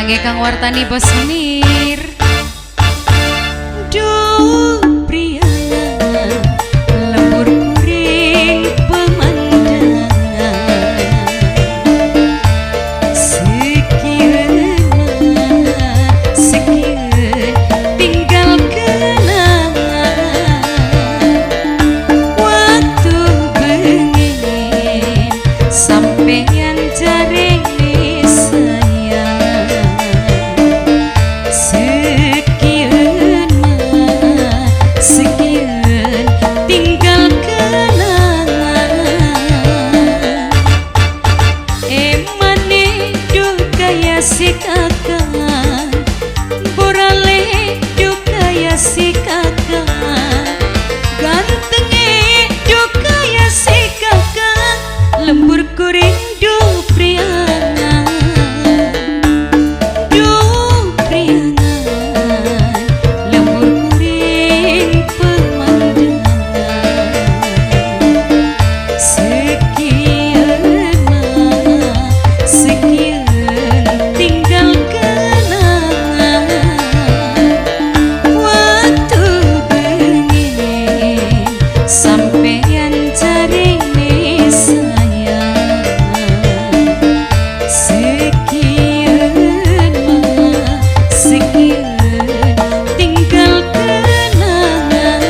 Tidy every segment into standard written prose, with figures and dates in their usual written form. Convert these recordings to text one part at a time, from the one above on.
Kangge kang wartani bos menir. Duh priangan lembur kuring pemandangan. Sekian sekian tinggal kenangan. Waktu bengin sampeyan jaring si kakak, borale juga ya si kakak, gantengnya juga ya si kakak, lembur kuring du priangan, lembur kuring pemandangan. Sekian sekian tinggal kenangan. Waktu bengin sampeyan jaring sayang. Sekian sekian tinggal kenangan.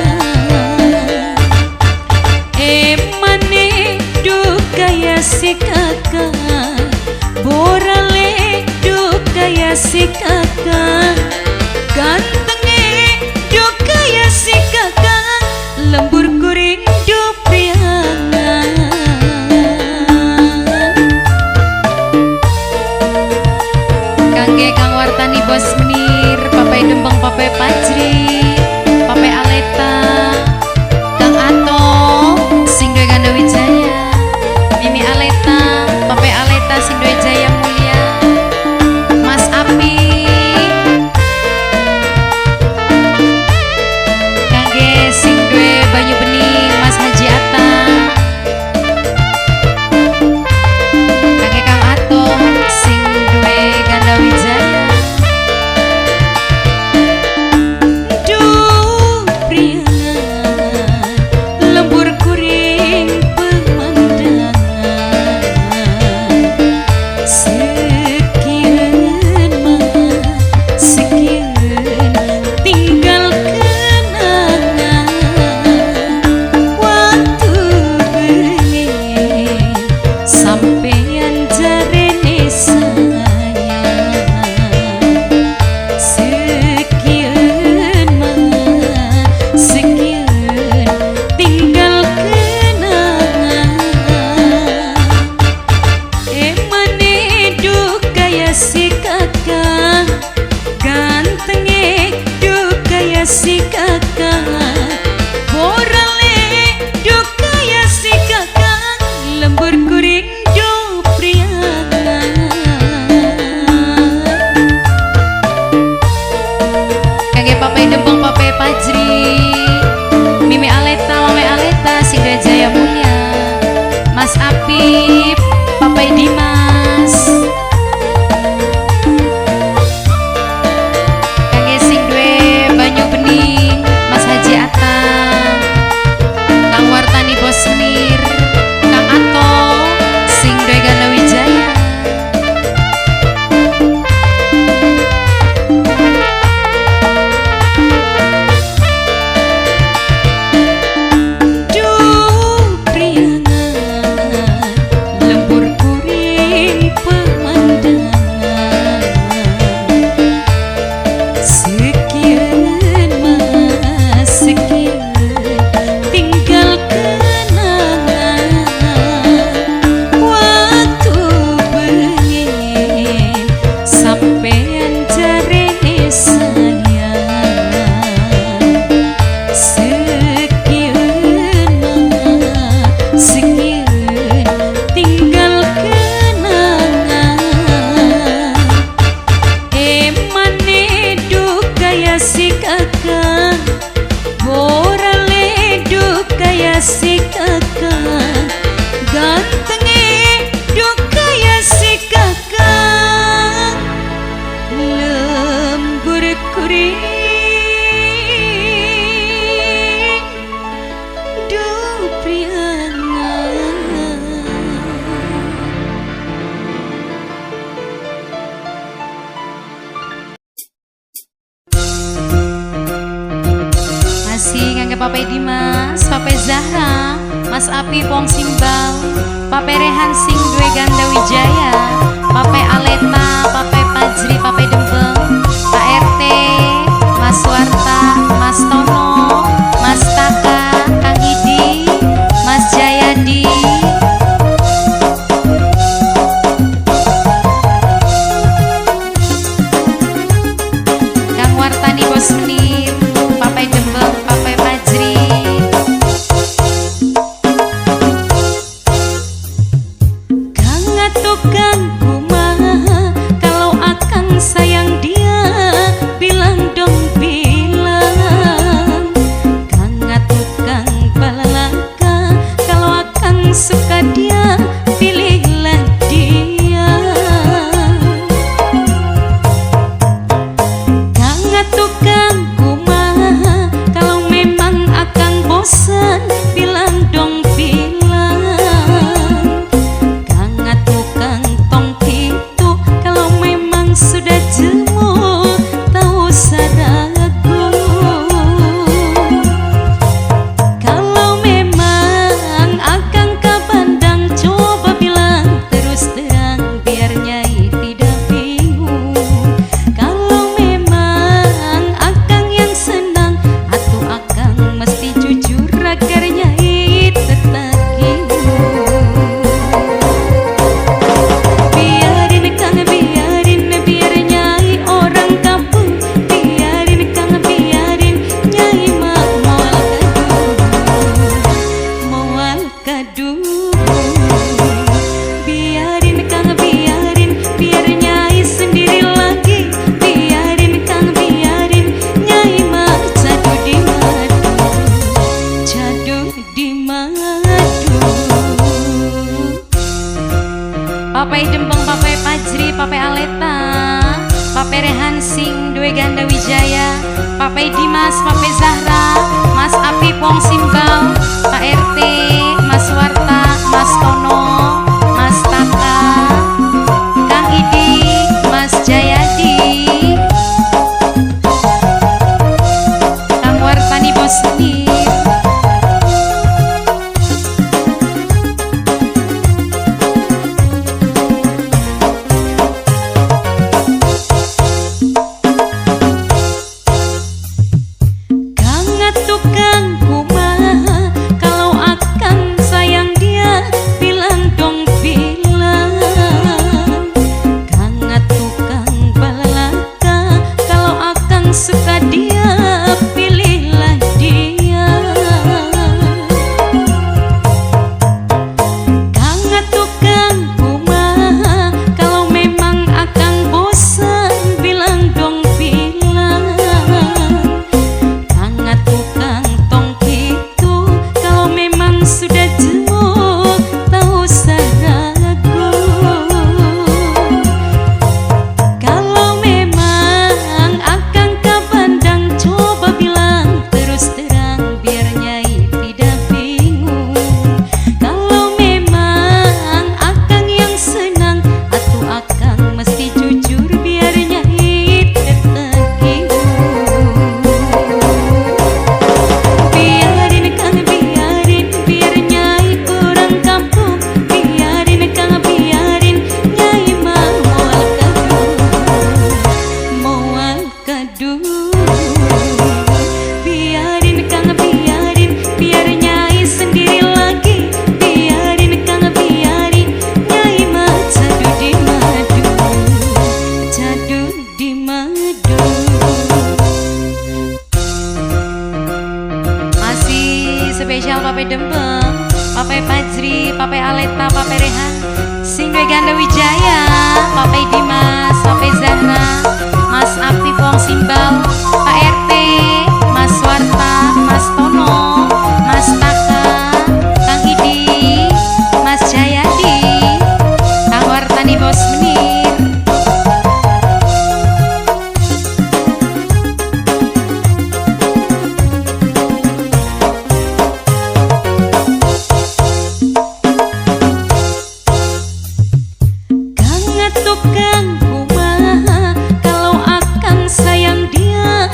Emane duka ya si kakak, borale duka ya si kakak, gantengnya duka ya si kakak, lembur kuring du priangan. Kangge kang wartani bos menir, papai dembang papai pajri, papai aleta, kang ato sing duwe ganda wijaya, mimi aleta, papai aleta sing duwe jaya mulia, mas api, kangge sing duwe banyu bening, mas haji ata, kangge kang ato sing duwe ganda wijaya. Duh priangan lembur kuring pemandangan. Sekian sekian tinggal kenangan. Waktu bengin sampeyan jarene sayang. Sekian sekian tinggal kenangan. Emane duka ya si kakak, gantengnya duka ya si kakak, borale duka ya si kakak, lembur kuring du priangan. Kangge papai dembang papai pajri, mimi aleta mame aleta sing duwe jaya mulia, mas Apip papai Dimas, kangge sing duwe banyu bening, mas haji ata, kang wartani bos menir, kang ato sing duwe ganda wijaya. Duh priangan lembur kuring pemandangan. Sekian sekian tinggal kenangan. Waktu bengin sampeyan jarene sayang. Sekian sekian tinggal kenangan. Emane duka ya si kakak, borale duka ya si kakak, gantengnya duka ya si kakak, Mas Api Pong Simbal, Pape Rehan sing duwe Ganda Wijaya, Pape Aleta, Pape Pajri, Pape Dembeng, Pak RT, Mas Warta, Mas Tono, Mas Taka, Kang Idi, Mas Jayadi, Kang Wartani Bos Menir, Pape Dembeng, Pape Pajri. Tukang kumaha kalau akang sayang dia, bilang dong bilang. Kanga tukang balalaka kalau akang suka dia, pilihlah dia. Kanga tukang kumaha kalau memang akang bosan, bilang dong bilang. Sudah jemu tahu saragu. Kalau memang akang kabandang, coba bilang terus terang biar Nyai tidak bingung. Kalau memang akang yang senang, atau akang mesti jujur agar Nyai tetap bingung. Biarin Kang, biarin Nyai orang kampung, biarin Kang, biarin Nyai mah moal kaduh. Biarin Kang, biarin biar Nyai sendiri lagi, biarin Kang, biarin Nyai mah jatuh di madu, jatuh di madu. Papai Dembeng, Papai Pajri, Papai Aleta, Papai Rehan sing duwe Ganda Wijaya, Papai Dimas, Papai Zahra, Mas Api Pong Simbal, Pak RT, Mas Warta, Mas Tono, Mas Taka, Kang Idi, Mas Jayadi, Kang Wartani Bos Menir. Tukang kumaha kalau akang sayang dia, bilang dong bilang. Kanga tukang balalaka kalau akang suka dia, pilihlah dia. Kanga tukang kumaha kalau memang akang bosan, bilang dong bilang. Kanga tukang tong itu kalau memang sudah jemu tahu saragu. Kalau memang akang kabandang, coba bilang terus terang biar Nyai tidak bingung. Kalau memang akang yang senang, atau akang mesti jujur biar Nyai tetap bingung. Biarin Kang, biarin biar Nyai orang kampung, biarin Kang, biarin Nyai mah moal kaduh. Biarin Kang, biarin biar Nyai sendiri lagi, biarin Kang, biarin Nyai mah jatuh di madu, jatuh di madu. Masih spesial Pape Dembeng, Pape Pajri, Pape Aleta, Pape Rehan sing duwe Ganda Wijaya, Pape Dimas, Pape Zahra, Mas Api Pong Simbal, Pak RT, Mas Warta, Mas Tono, Mas Taka, Kang Idi, Mas Jayadi, Kang Wartani Bos Menir. Kanga tukang kumaha kalau akang sayang dia,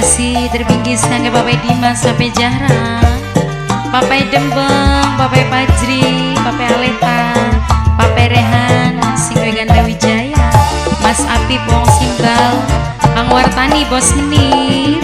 kasih terbingkis kangge Bapak Dimas sampai Jahra, Bapak Dembeng, Bapak Pajri, Bapak Aleta, Bapak Rehan, Singwe Ganda Wijaya, Mas Api Wong Simbal, Kang Wartani Bos Menir.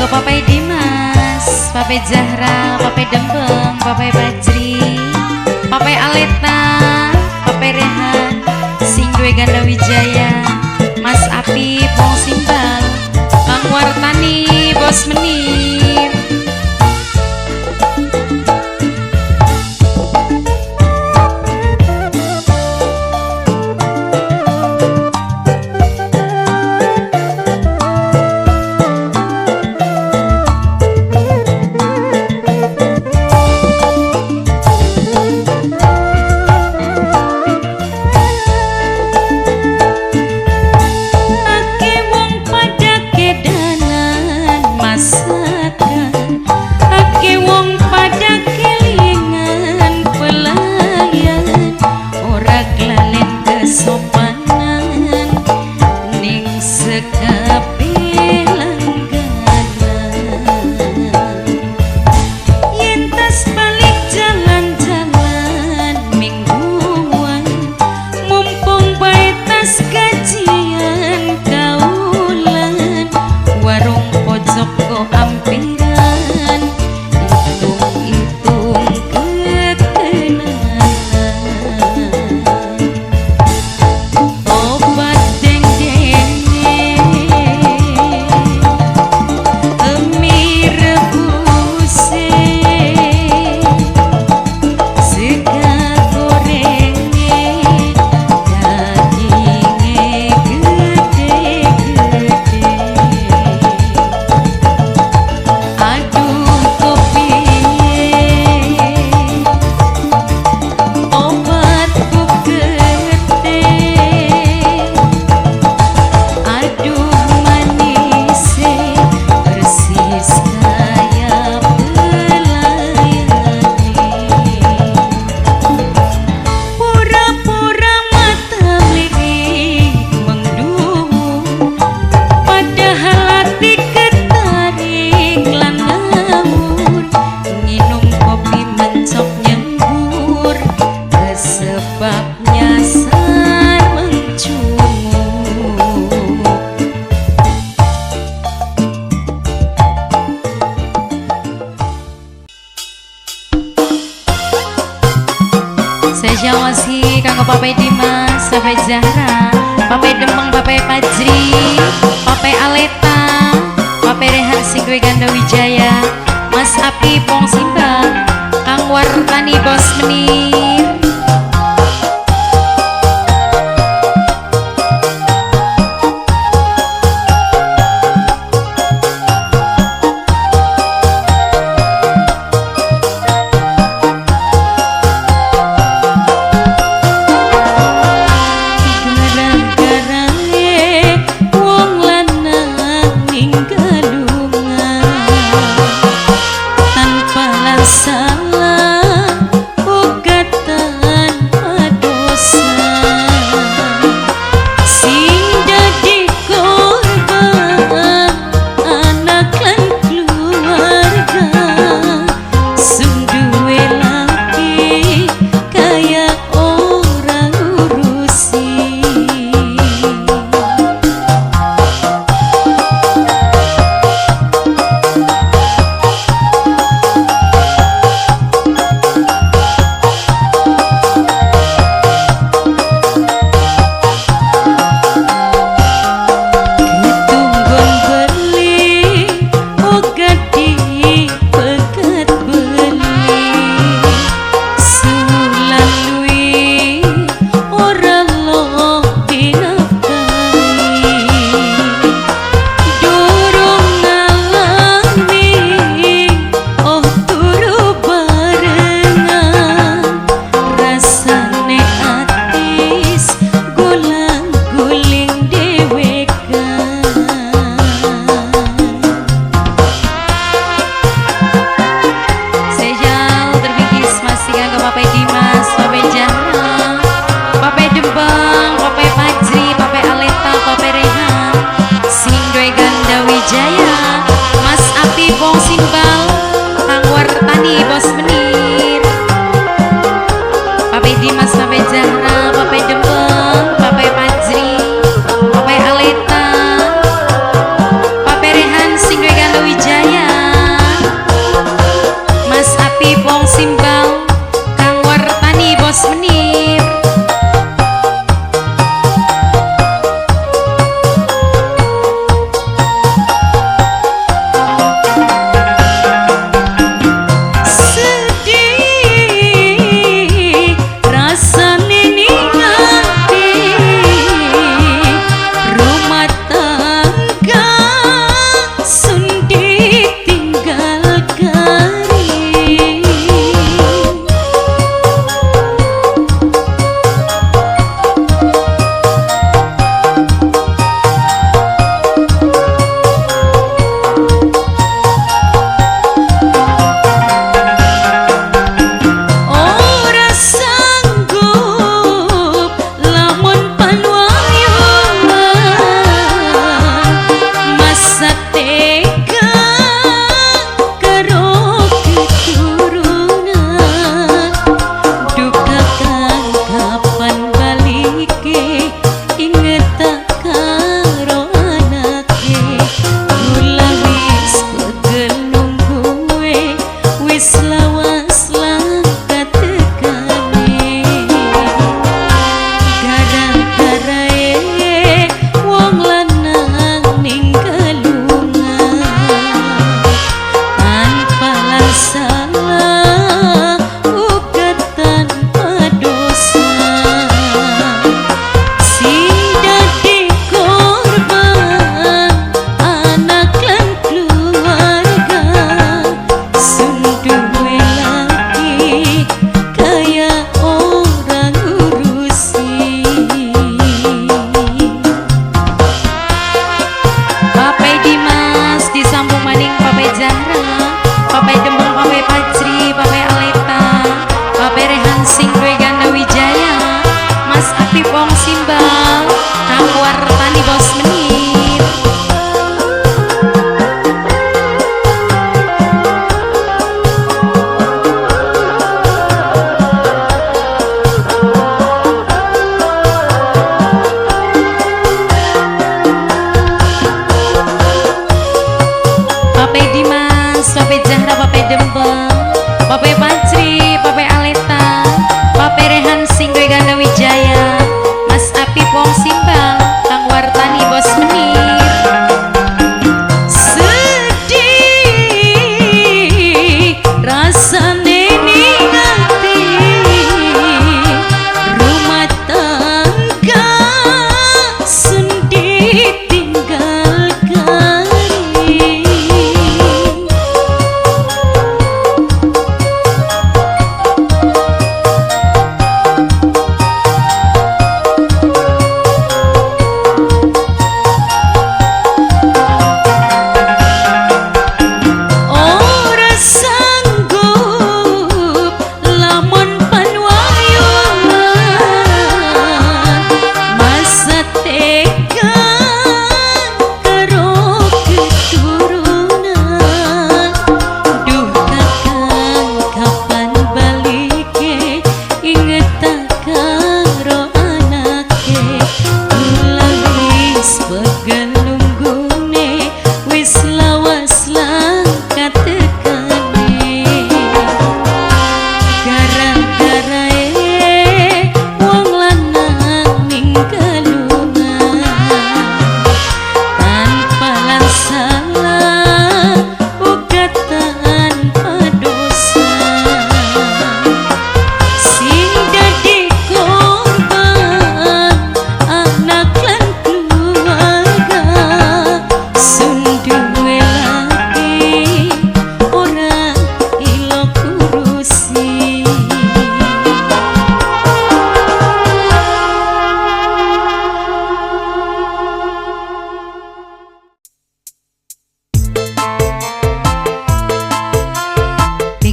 Papai Dimas, Papai Zahra, Papai Dembeng, Papai Pajri, Papai Aleta, Papai Rehan, Singwe Ganda Wijaya, Mas Api Wong Simbal, Kang Wartani Bos Menir. Masakan spesialasi kanggo Papai Dimas, Papai Zahra, Papai Demang, Papai Pajri, Papai Aleta, Papai Rehan Singgoy Ganda Wijaya, Mas Api Pong Simbang, Kang Wartani Bos Menir. Papai Zahra, Papai Dembeng, Papai Pajri, Papai Aleta, Papai Rehan Sing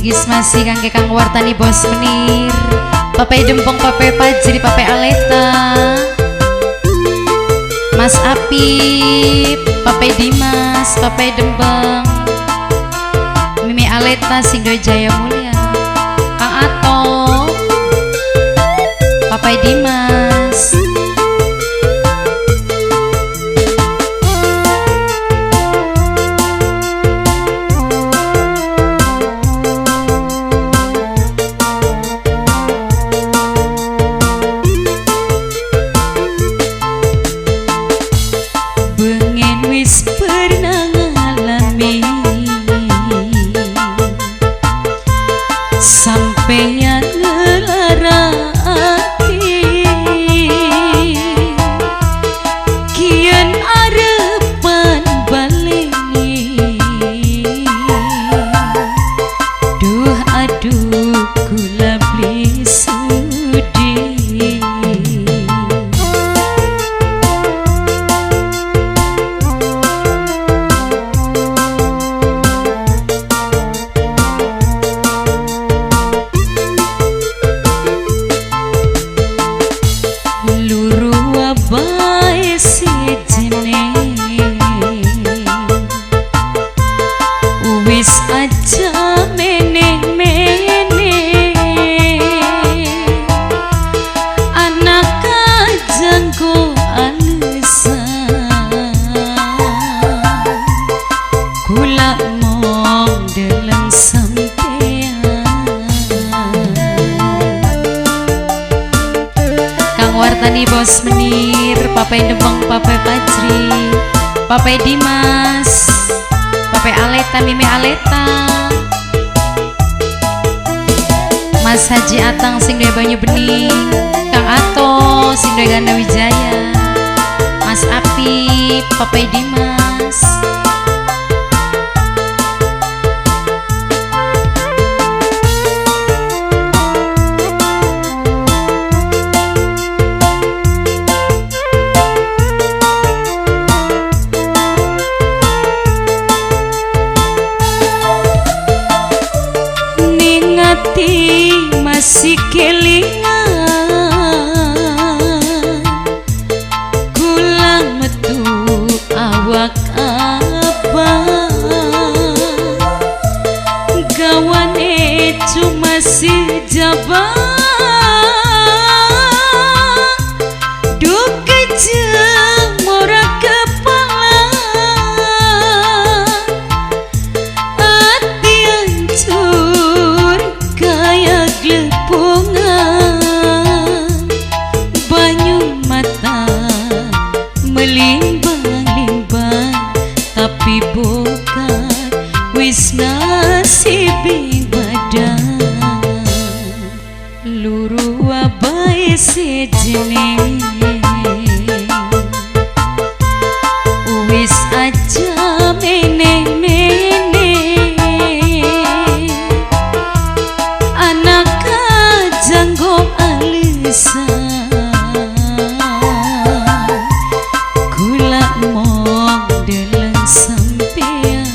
Sigis masih kangge kang wartani bos menir. Papai Dempong, Papai Pajri, Papai Aleta, Mas Apip, Papai Dimas, Papai Dempong, Mimi Aleta, Singdo Jaya Mulia, Kang Ato, Papai Dimas. Pernah ngalami sampeyan ngelara ati, kian arepan baleni. Duh aduh kula beli sudi. Bae sejene wis aja meneh-meneh, anak kajanggo alesan kula mong deleng sampean. Kang wartani bos menir, Papai Dempong, Papai Pajri, Papai Dimas, Papai Aleta, Mimi Aleta, Mas Haji Atang sing duwe Banyu Bening, Kang Ato sing duwe Ganda Wijaya, Mas Apip, Papai Dimas. Masih kelingan kula metu awak abang, gawane cuma si jabang, duh kejeng ora kepala, hati hancur kayak glepungan, banyu mata melimbang-limbang, tapi bukan wis nasibing badan. Luru abai sejene wis aja meneh-meneh, anak kajanggo alesan kula mong deleng sampean.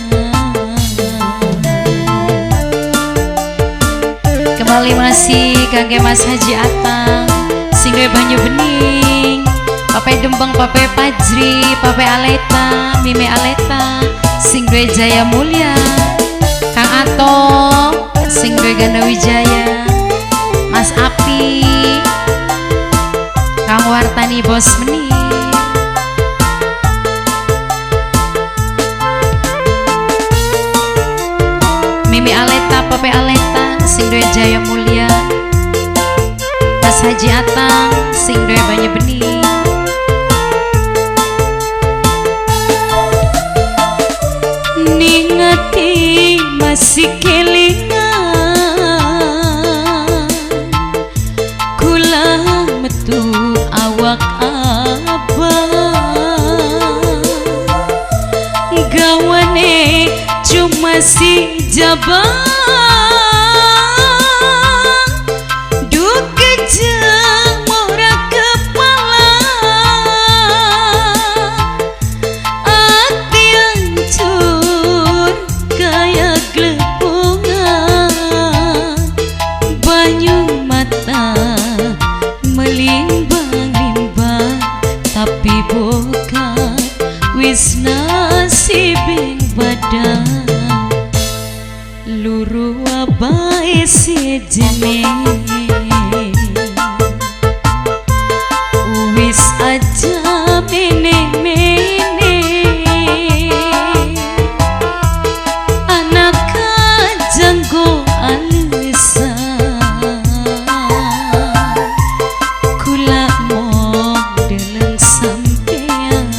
Kembali masih kangge Mas Haji Atang sing duwe Banyu Bening, Papai Dempong, Papai Pajri, Papai Aleta, Mimi Aleta sing duwe Jaya Mulia, Kang Ato sing duwe Ganda Wijaya, Mas Api, Kang wartani bos menir, Mimi Aleta, Papai Aleta sing duwe Jaya Mulia, Mas Haji Atang sing duwe Banyu Bening. Ningati masih kelingan kula metu awak abang, gawane cuma si jabang, duh kejeng ora kepala, hati hancur kayak glepungan, padang luru bae sejene wis aja mene-mene anak kajanggo alesan kula modeleng sampean.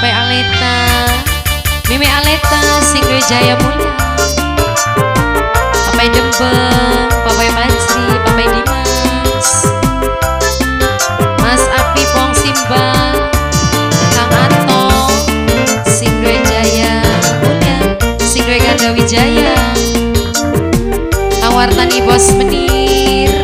Papai Aleta, Mimi Aleta, sing duwe jaya mulia. Papai Dembeng, Papai Pajri, Papai Dimas, Mas Api Pong Simba, Kang Ato, sing duwe jaya mulia, sing duwe ganda wijaya. Kang Wartani Bos Menir,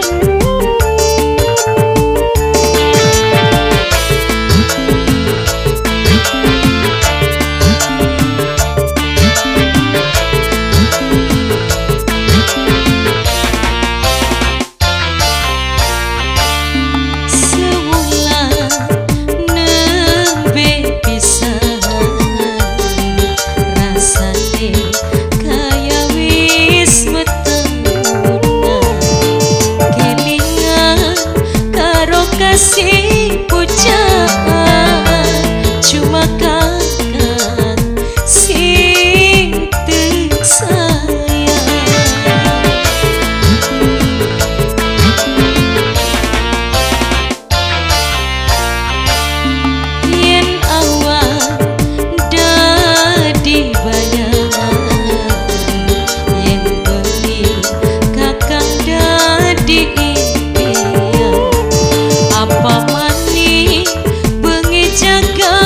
kasih pujaan cuma kakak sing tek sayang. Yen awan dadi bayangan, yen bengi kakang dadi apa mani bengi jaga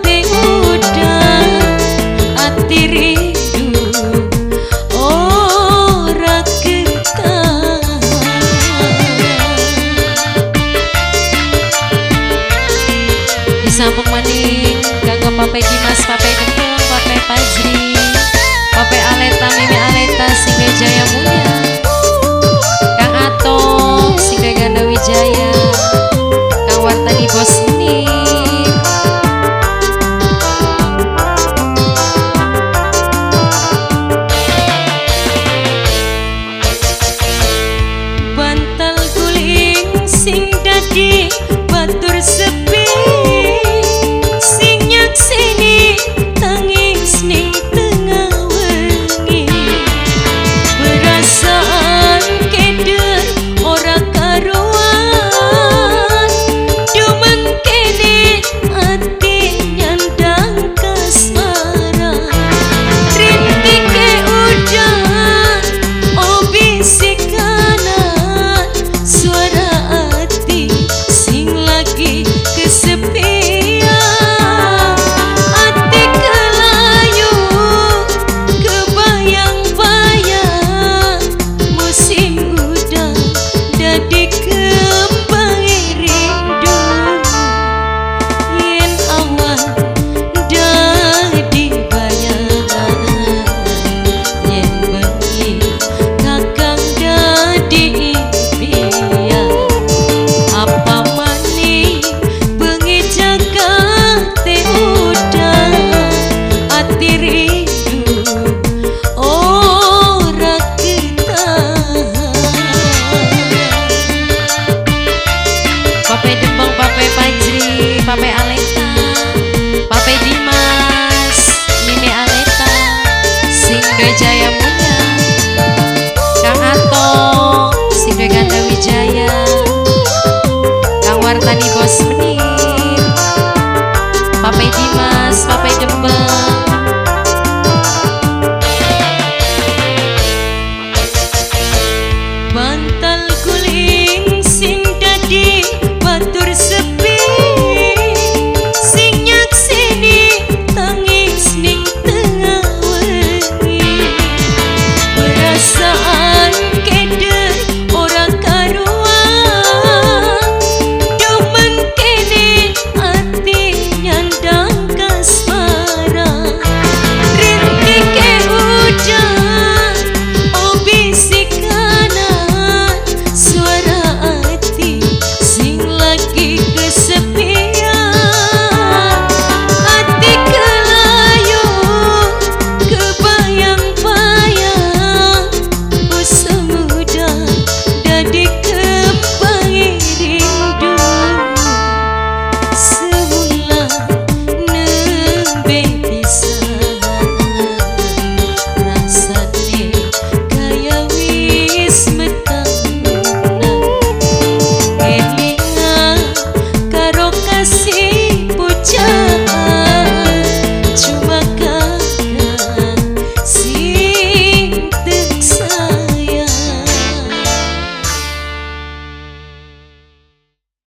te udah ati rindu ora ketahan. disampung maning kanggo Papai Dimas, Papai Dembeng, Papai Pajri, Papai Aleta, Mimi Aleta, sing duwe jaya mulia. Kang Ato, sing duwe ganda wijaya. Wartani Bos Menir, bantal guling sing dadi batur sepi, sing nyakseni tangis ning tengah wengi. Perasaan keder ora karuan, Papai Aleta, Papai Dimas, Mimi Aleta, sing duwe jaya mulia. Kang Ato, sing duwe ganda wijaya. Kang Wartani Bos Menir, Papai Dimas, Papai Dembeng, bantal guling sing dadi batur sepi, sing nyakseni tangis ning tengah wengi. Perasaan keder ora karuan, dumen kene ati nyandang kasmara. Rintik ke udan, oh bisikanan suara ati sing lagi kesepian. Hati kelayu kebayang-bayang, oh semudah dadi kembang rindu. Semula nembe pisahan, rasane kaya wis metahunan. Kelingan karo kasih